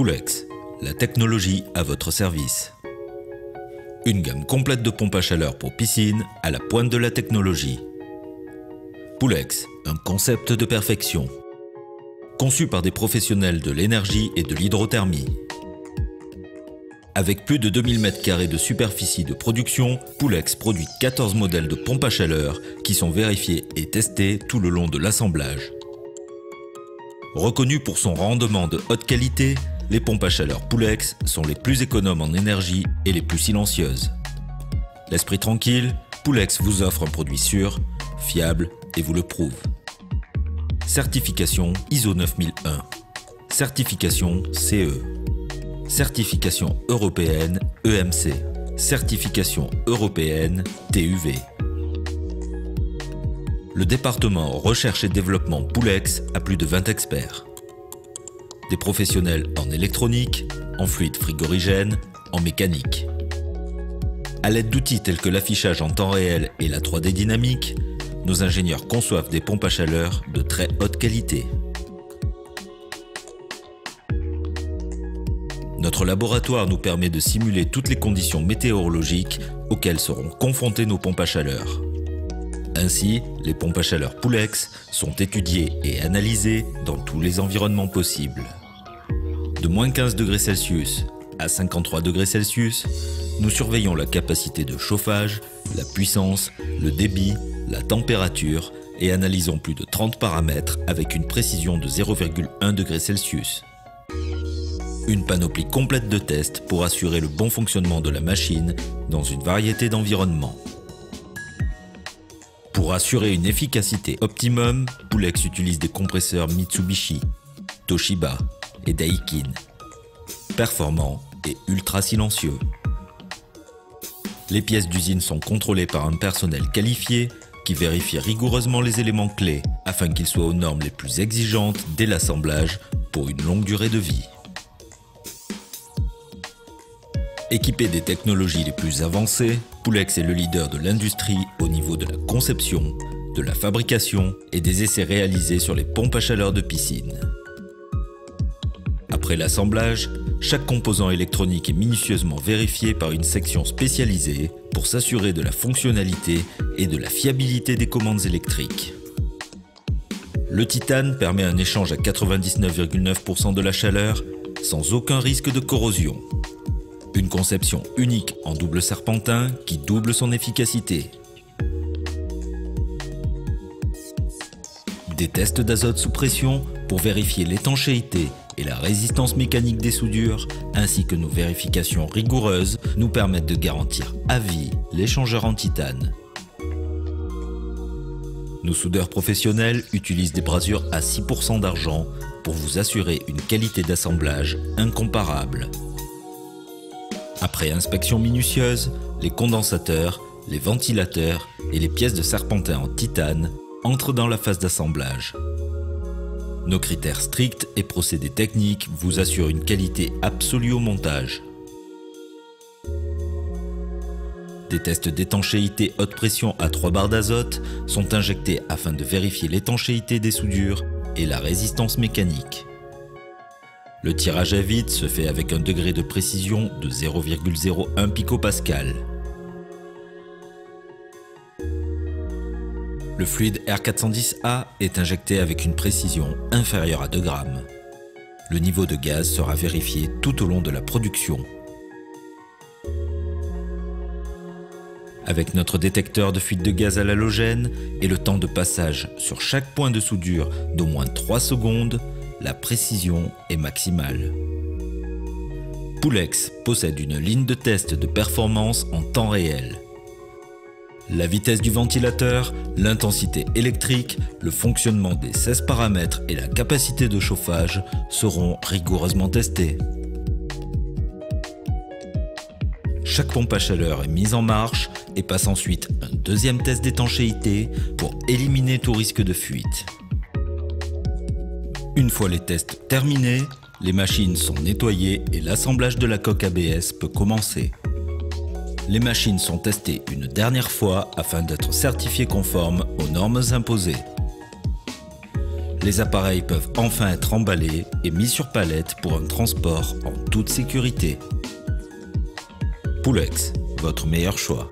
Poulex, la technologie à votre service. Une gamme complète de pompes à chaleur pour piscine à la pointe de la technologie. Poulex, un concept de perfection. Conçu par des professionnels de l'énergie et de l'hydrothermie. Avec plus de 2000 m² de superficie de production, Poulex produit 14 modèles de pompes à chaleur qui sont vérifiés et testés tout le long de l'assemblage. Reconnu pour son rendement de haute qualité, les pompes à chaleur Poulex sont les plus économes en énergie et les plus silencieuses. L'esprit tranquille, Poulex vous offre un produit sûr, fiable et vous le prouve. Certification ISO 9001. Certification CE. Certification européenne EMC. Certification européenne TUV. Le département recherche et développement Poulex a plus de 20 experts. Des professionnels en électronique, en fluide frigorigène, en mécanique. À l'aide d'outils tels que l'affichage en temps réel et la 3D dynamique, nos ingénieurs conçoivent des pompes à chaleur de très haute qualité. Notre laboratoire nous permet de simuler toutes les conditions météorologiques auxquelles seront confrontées nos pompes à chaleur. Ainsi, les pompes à chaleur Poulex sont étudiées et analysées dans tous les environnements possibles. De moins 15 degrés Celsius à 53 degrés Celsius, nous surveillons la capacité de chauffage, la puissance, le débit, la température et analysons plus de 30 paramètres avec une précision de 0,1 degré Celsius. Une panoplie complète de tests pour assurer le bon fonctionnement de la machine dans une variété d'environnements. Pour assurer une efficacité optimum, Poulex utilise des compresseurs Mitsubishi, Toshiba et Daikin, performants et ultra silencieux. Les pièces d'usine sont contrôlées par un personnel qualifié qui vérifie rigoureusement les éléments clés afin qu'ils soient aux normes les plus exigeantes dès l'assemblage pour une longue durée de vie. Équipé des technologies les plus avancées, Poulex est le leader de l'industrie au niveau de la conception, de la fabrication et des essais réalisés sur les pompes à chaleur de piscine. Après l'assemblage, chaque composant électronique est minutieusement vérifié par une section spécialisée pour s'assurer de la fonctionnalité et de la fiabilité des commandes électriques. Le titane permet un échange à 99,9% de la chaleur sans aucun risque de corrosion. Une conception unique en double serpentin qui double son efficacité. Des tests d'azote sous pression pour vérifier l'étanchéité et la résistance mécanique des soudures, ainsi que nos vérifications rigoureuses, nous permettent de garantir à vie l'échangeur en titane. Nos soudeurs professionnels utilisent des brasures à 6% d'argent pour vous assurer une qualité d'assemblage incomparable. Après inspection minutieuse, les condensateurs, les ventilateurs et les pièces de serpentin en titane entrent dans la phase d'assemblage. Nos critères stricts et procédés techniques vous assurent une qualité absolue au montage. Des tests d'étanchéité haute pression à 3 bars d'azote sont injectés afin de vérifier l'étanchéité des soudures et la résistance mécanique. Le tirage à vide se fait avec un degré de précision de 0,01 picopascal. Le fluide R410A est injecté avec une précision inférieure à 2 grammes. Le niveau de gaz sera vérifié tout au long de la production. Avec notre détecteur de fuite de gaz à l'halogène et le temps de passage sur chaque point de soudure d'au moins 3 secondes, la précision est maximale. Poulex possède une ligne de test de performance en temps réel. La vitesse du ventilateur, l'intensité électrique, le fonctionnement des 16 paramètres et la capacité de chauffage seront rigoureusement testés. Chaque pompe à chaleur est mise en marche et passe ensuite un deuxième test d'étanchéité pour éliminer tout risque de fuite. Une fois les tests terminés, les machines sont nettoyées et l'assemblage de la coque ABS peut commencer. Les machines sont testées une dernière fois afin d'être certifiées conformes aux normes imposées. Les appareils peuvent enfin être emballés et mis sur palette pour un transport en toute sécurité. Poulex, votre meilleur choix.